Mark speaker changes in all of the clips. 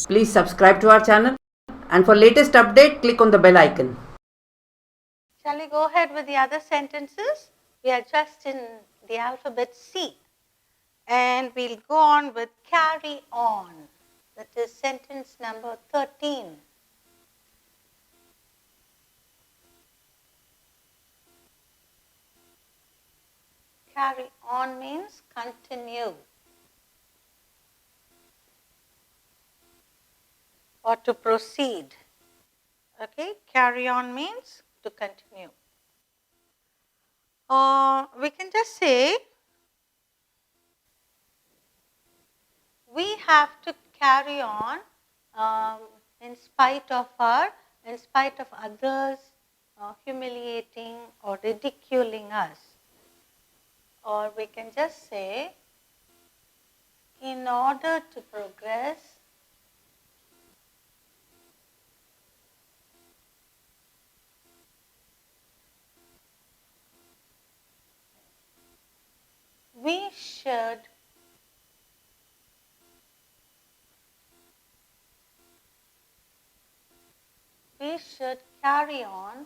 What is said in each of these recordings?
Speaker 1: Please subscribe to our channel, and for latest update, click on the bell icon.
Speaker 2: Shall we go ahead with the other sentences? We are just in the alphabet C. And we'll go on with carry on. That is sentence number 13. Carry on means continue or to proceed. Okay, carry on means to continue. We can just say, we have to carry on in spite of others humiliating or ridiculing us. Or we can just say, in order to progress, we should carry on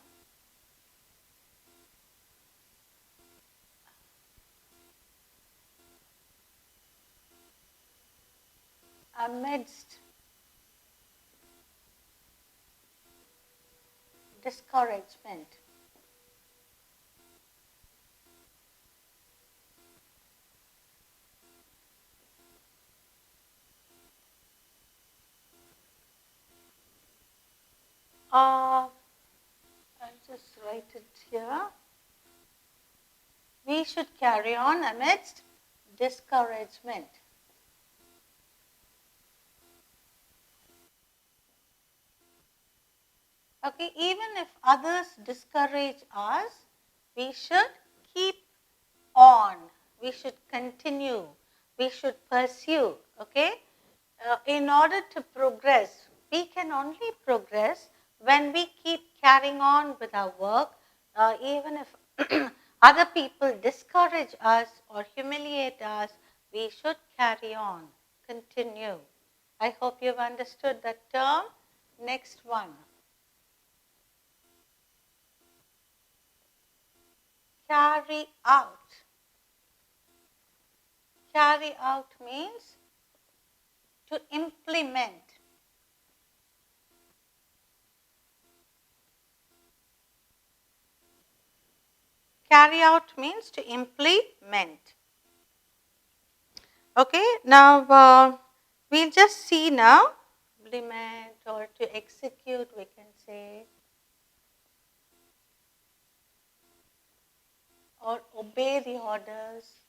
Speaker 2: amidst discouragement. I'll just write it here. We should carry on amidst discouragement. Okay, even if others discourage us, we should keep on. We should continue. We should pursue. Okay, in order to progress, we can only progress when we keep carrying on with our work, even if other people discourage us or humiliate us, we should carry on, continue. I hope you've understood that term. Next one. Carry out. Carry out means to implement. Carry out means to implement. Okay, now we'll just see now. Implement or to execute, we can say. Or obey the orders.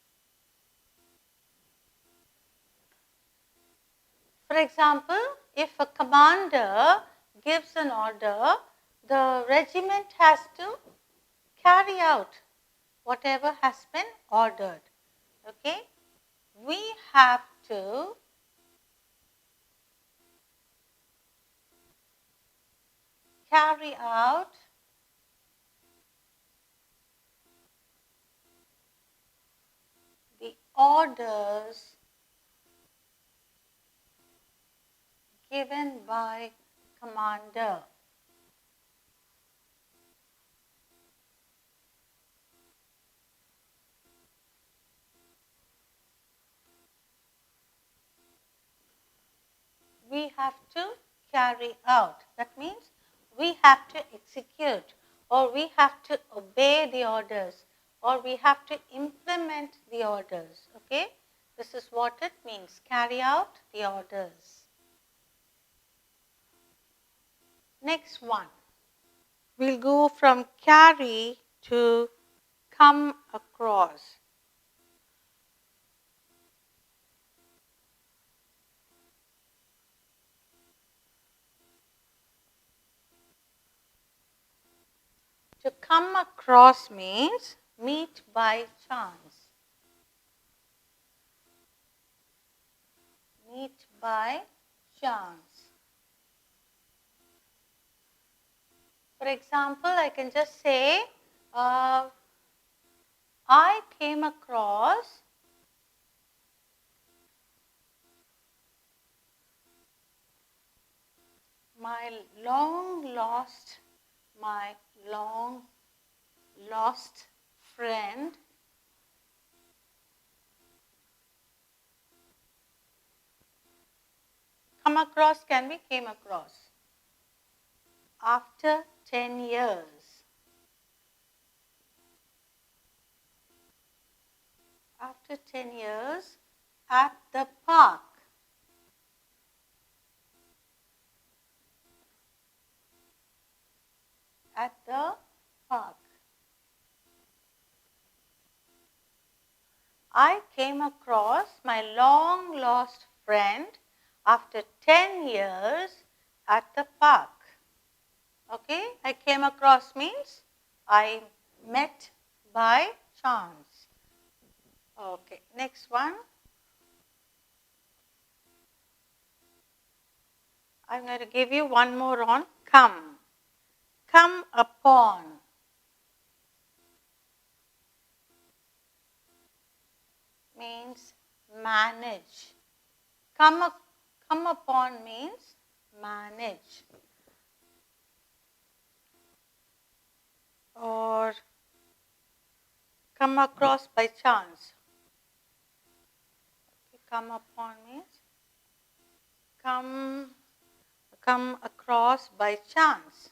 Speaker 2: For example, if a commander gives an order, the regiment has to carry out whatever has been ordered. Okay, we have to carry out the orders given by commander. We have to carry out. That means we have to execute, or we have to obey the orders, or we have to implement the orders. Okay, this is what it means, carry out the orders. Next one, we'll go from carry to come across. To come across means meet by chance. Meet by chance. For example, I can just say, I came across my long lost friend come across can be came across. After 10 years. After 10 years at the park. At the park. I came across my long lost friend after 10 years at the park. Okay, I came across means I met by chance. Okay, next one. I'm going to give you one more on come. Come upon. Means manage. Come upon means manage. Or come across by chance. Come upon means come across by chance.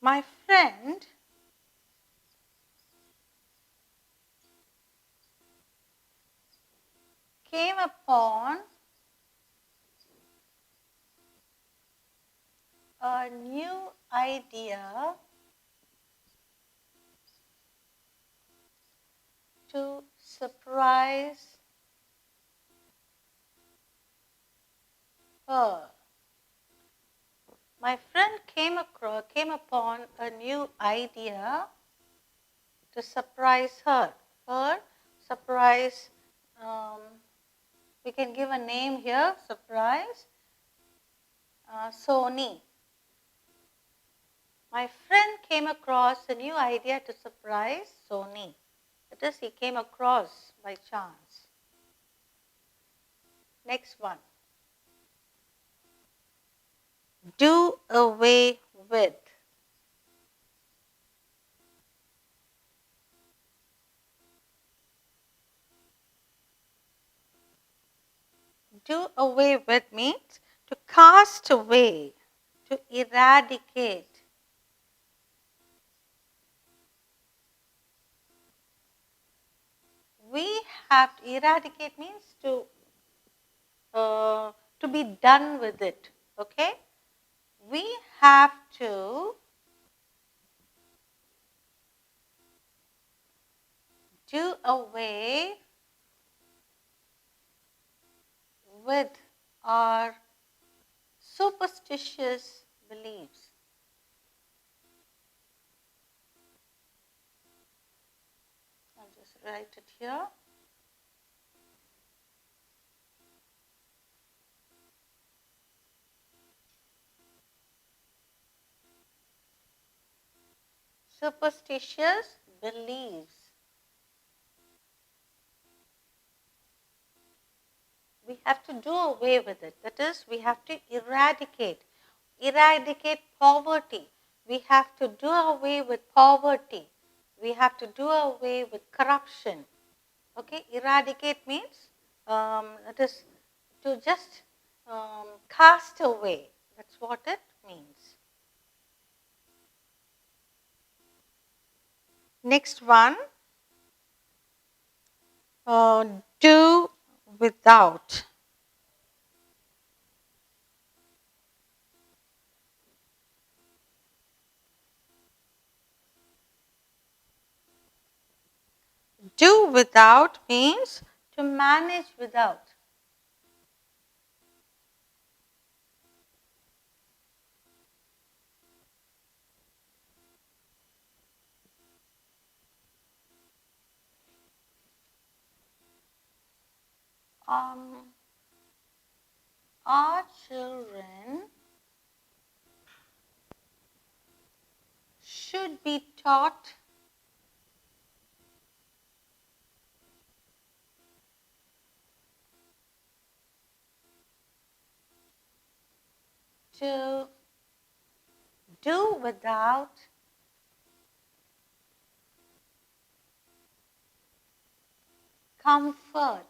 Speaker 2: My friend came upon a new idea to surprise her. My friend came upon a new idea to surprise her. Her surprise. We can give a name here. Surprise. Sony. My friend came across a new idea to surprise Sony. That is, he came across by chance. Next one. Do away with. Do away with means to cast away, to eradicate. We have to eradicate means to be done with it. Okay? We have to do away with our superstitious beliefs. I'll just write it here. Superstitious beliefs. We have to do away with it. That is, we have to eradicate poverty. We have to do away with poverty. We have to do away with corruption. Okay, eradicate means that is to just cast away. That's what it means. Next one, do without. Do without means to manage without. Our children should be taught to do without comfort.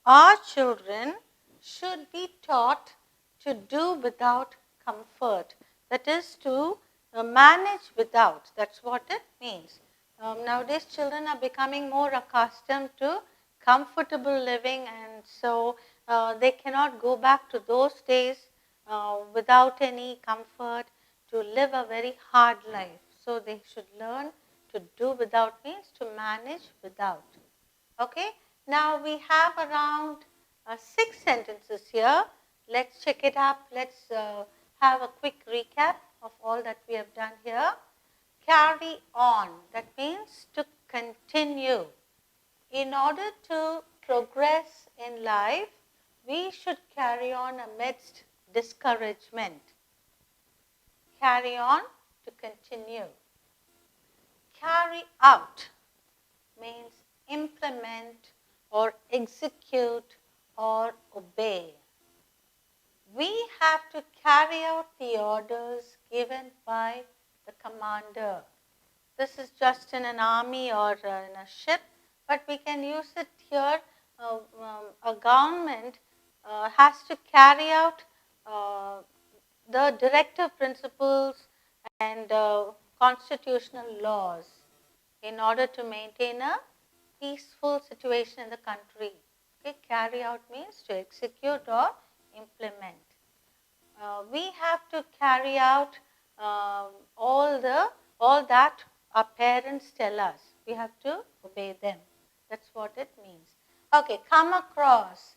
Speaker 2: Our children should be taught to do without comfort. That is to manage without. That's what it means. Nowadays, children are becoming more accustomed to comfortable living, and so they cannot go back to those days without any comfort to live a very hard life. So they should learn to do without means to manage without. Okay, now we have around 6 sentences here. Let's check it up. Let's have a quick recap of all that we have done here. Carry on, that means to continue. In order to progress in life, we should carry on amidst discouragement. Carry on, to continue. Carry out means implement or execute or obey. We have to carry out the orders given by the commander. This is just in an army or in a ship, but we can use it here. A government has to carry out the directive principles and constitutional laws in order to maintain a peaceful situation in the country. Okay, carry out means to execute or implement. We have to carry out all that our parents tell us. We have to obey them. That's what it means. Okay, come across.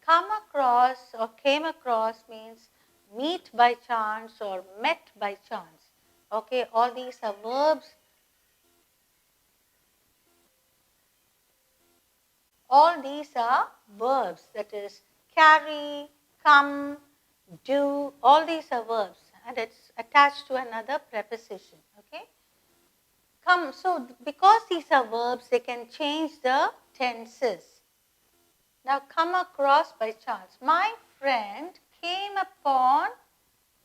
Speaker 2: Come across or came across means meet by chance or met by chance. Okay, all these are verbs. All these are verbs, that is carry, come, do, all these are verbs and it's attached to another preposition. Okay. Come, so because these are verbs, they can change the tenses. Now come across by chance. My friend came upon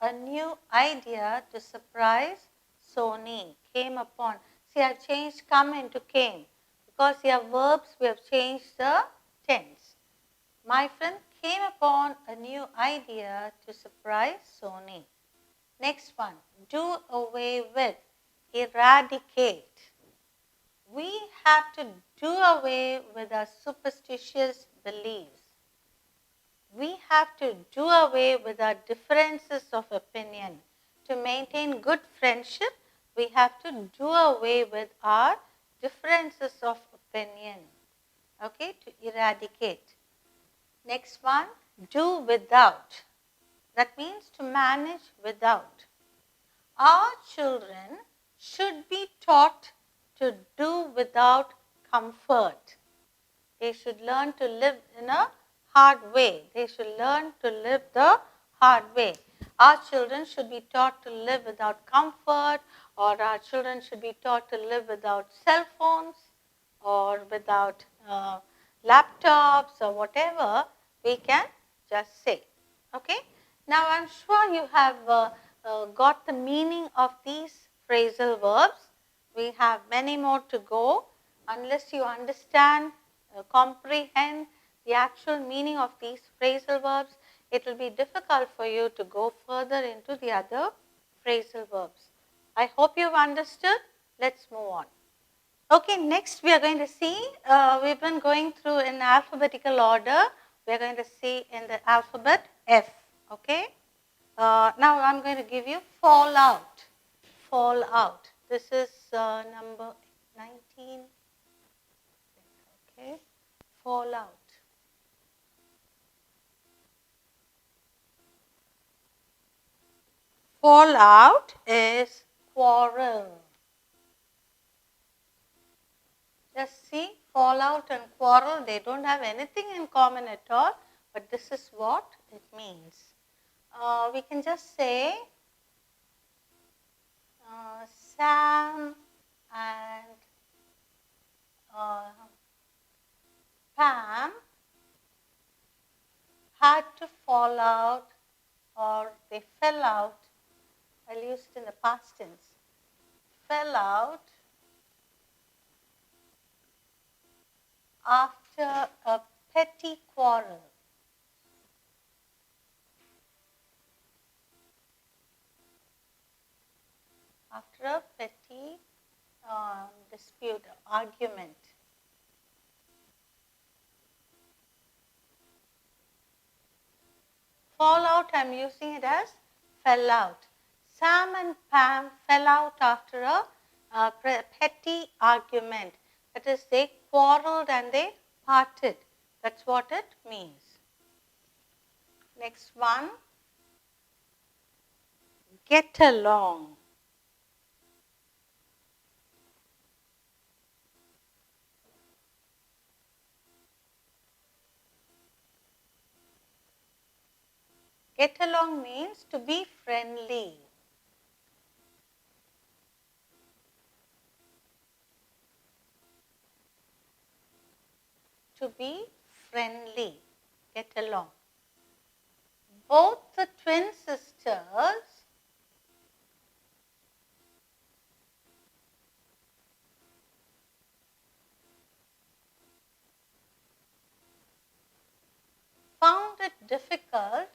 Speaker 2: a new idea to surprise Sony. Came upon. See, I've changed come into came. Because here are verbs, we have changed the tense. My friend came upon a new idea to surprise Sony. Next one, do away with, eradicate. We have to do away with our superstitious beliefs. We have to do away with our differences of opinion. To maintain good friendship, we have to do away with our differences of opinion. Okay, to eradicate. Next one, do without. That means to manage without. Our children should be taught to do without comfort. They should learn to live in a hard way. They should learn to live the hard way. Our children should be taught to live without comfort, or our children should be taught to live without cell phones or without laptops or whatever we can just say. Okay. Now I'm sure you have got the meaning of these phrasal verbs. We have many more to go. Unless you understand, comprehend the actual meaning of these phrasal verbs, it will be difficult for you to go further into the other phrasal verbs. I hope you've understood. Let's move on. Okay, next we are going to see, we've been going through in alphabetical order. We are going to see in the alphabet F. Okay. Now I'm going to give you fall out. Fall out. This is number 19. Okay. Fall out. Fall out is quarrel. Just see, fall out and quarrel, they don't have anything in common at all. but this is what it means. We can just say Sam and Pam had to fall out, or they fell out. I'll use it in the past tense. Fell out after a petty quarrel. After a petty dispute, argument. Fall out, I'm using it as fell out. Sam and Pam fell out after a petty argument. That is, they quarreled and they parted. That's what it means. Next one, get along. Get along means to be friendly. To be friendly. Get along. Both the twin sisters found it difficult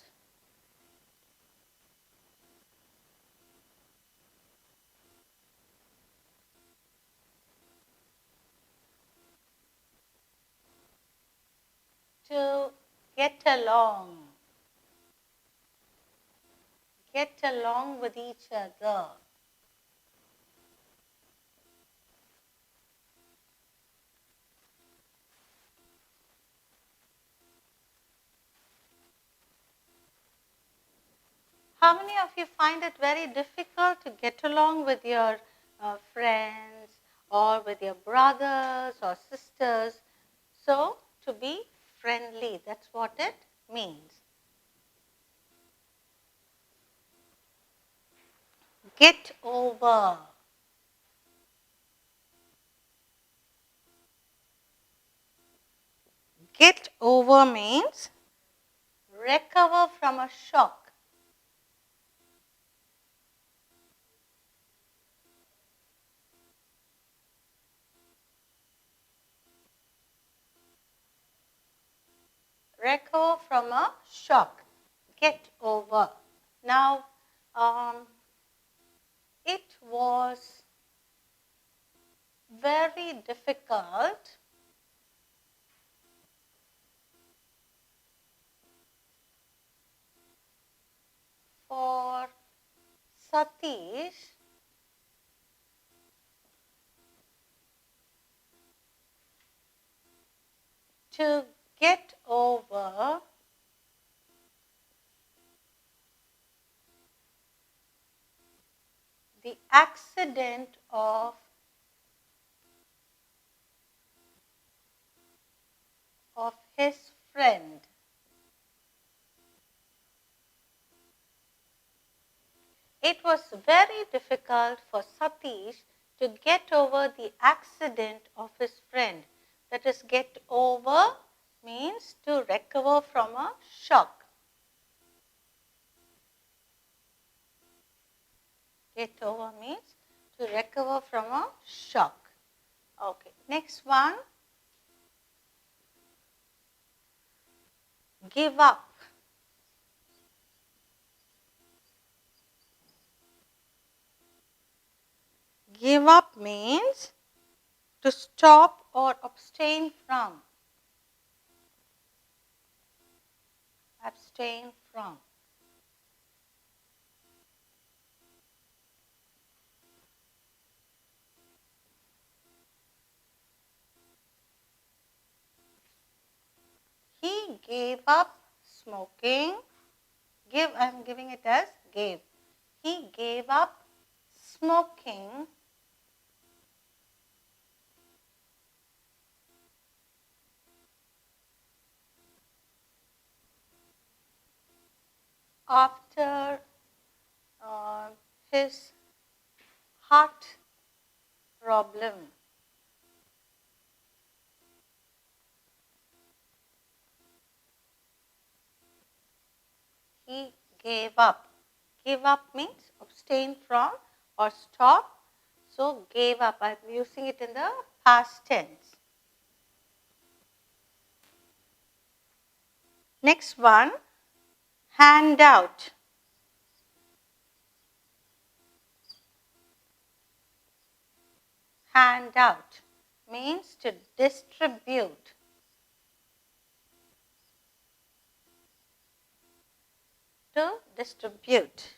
Speaker 2: to get along. Get along with each other. How many of you find it very difficult to get along with your friends or with your brothers or sisters? So, to be friendly, that's what it means. Get over. Get over means recover from a shock. Recover from a shock. Get over. Now, it was very difficult for Satish to get over the accident of his friend. It was very difficult for Satish to get over the accident of his friend. That is, get over means to recover from a shock. Get over means to recover from a shock. Okay, next one. Give up. Give up means to stop or abstain from. Abstain from. He gave up smoking. I'm giving it as gave. He gave up smoking after his heart problem. He gave up. Give up means abstain from or stop. So gave up. I am using it in the past tense. Next one, hand out. Hand out means to distribute. To distribute.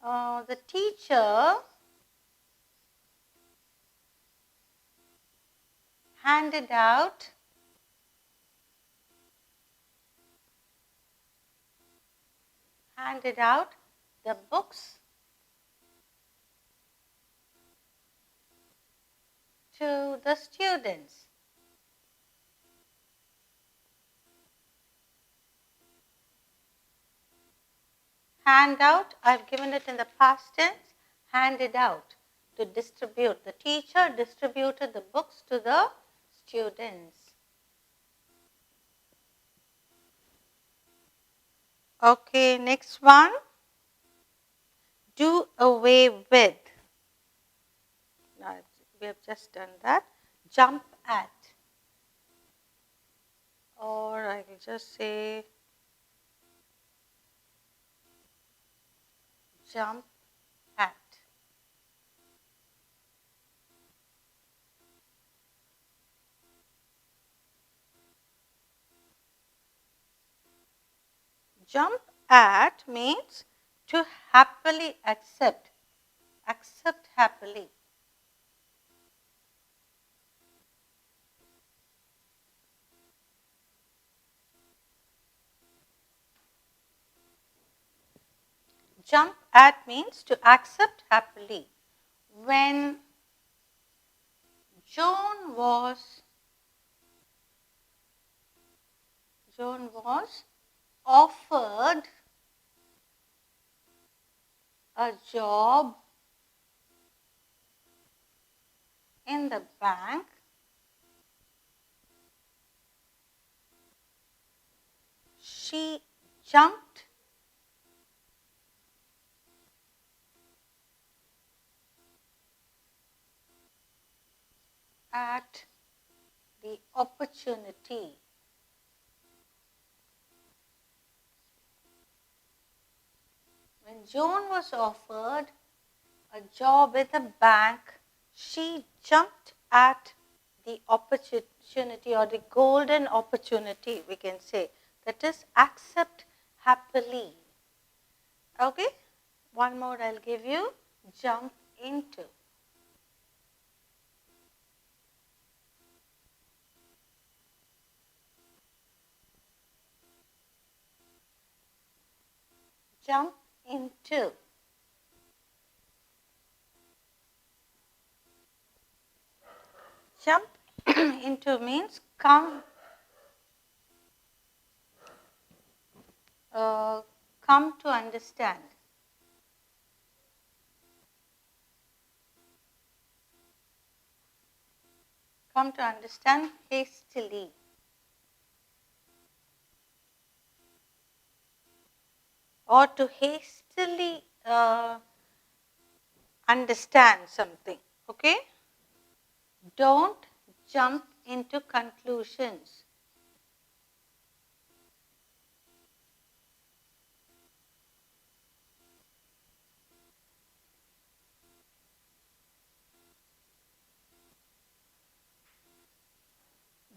Speaker 2: The teacher handed out the books to the students. Hand out, I have given it in the past tense, handed out, to distribute. The teacher distributed the books to the students. Okay, next one, do away with. Now, we have just done that. Jump at. Or I will just say jump at. Jump at means to happily accept. Accept happily. Jump at means to accept happily. When Joan was offered a job in the bank, she jumped at the opportunity. When Joan was offered a job at the bank, she jumped at the opportunity or the golden opportunity, we can say. That is, accept happily. Okay, one more I'll give you, jump into. Jump into. Jump into means come to understand. Come to understand hastily. Or to hastily understand something. Okay? Don't jump into conclusions.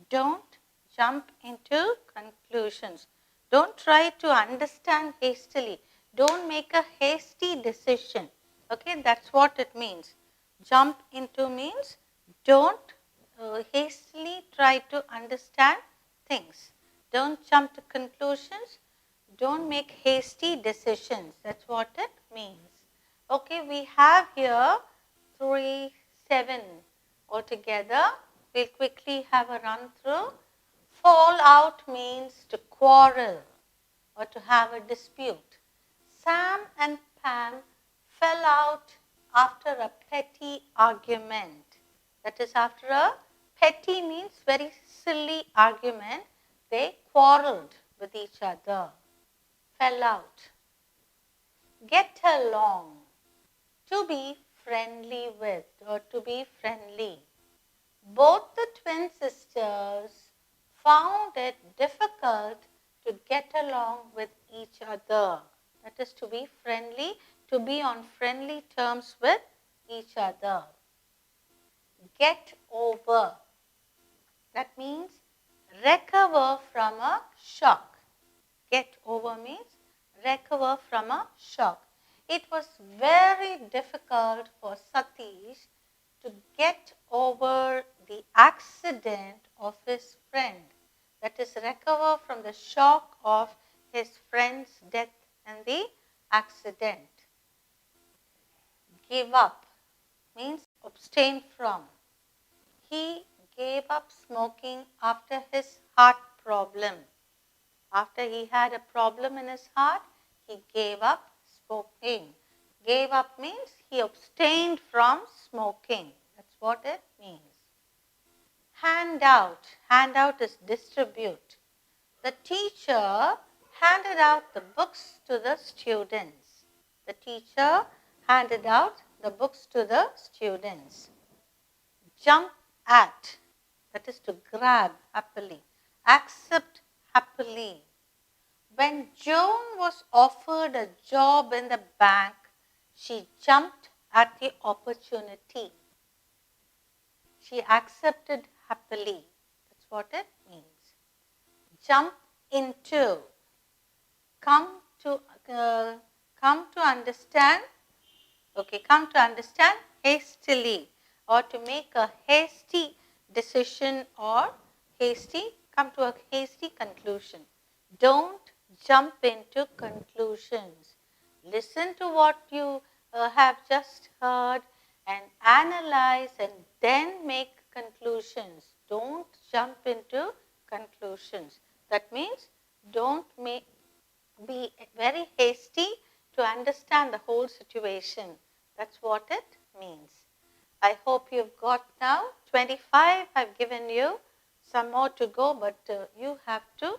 Speaker 2: Don't jump into conclusions. Don't try to understand hastily. Don't make a hasty decision. Okay, that's what it means. Jump into means don't hastily try to understand things. Don't jump to conclusions. Don't make hasty decisions. That's what it means. Okay, we have here 3, 7 altogether. We'll quickly have a run through. Fall out means to quarrel or to have a dispute. Sam and Pam fell out after a petty argument. That is, after a petty means very silly argument, they quarreled with each other. Fell out. Get along. To be friendly with or to be friendly. Both the twin sisters found it difficult to get along with each other. That is, to be friendly, to be on friendly terms with each other. Get over. That means recover from a shock. Get over means recover from a shock. It was very difficult for Satish to get over the accident of his friend. That is, recover from the shock of his friend's death and the accident. Give up means abstain from. He gave up smoking after his heart problem. After he had a problem in his heart, he gave up smoking. Gave up means he abstained from smoking. That's what it means. Hand out. Hand out is distribute. The teacher handed out the books to the students. The teacher handed out the books to the students. Jump at. That is to grab happily. Accept happily. When Joan was offered a job in the bank, she jumped at the opportunity. She accepted happily. That's what it means. Jump into. Come to understand. Okay, come to understand hastily, or to make a hasty decision, or come to a hasty conclusion. Don't jump into conclusions. Listen to what you have just heard and analyze and then make conclusions. Don't jump into conclusions. That means don't be very hasty to understand the whole situation. That's what it means. I hope you've got now 25 I've given you. Some more to go, but you have to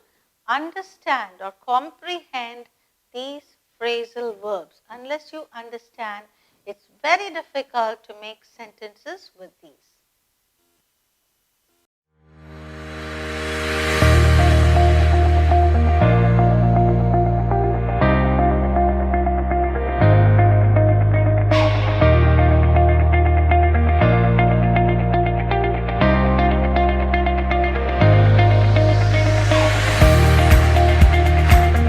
Speaker 2: understand or comprehend these phrasal verbs. Unless you understand, it's very difficult to make sentences with these.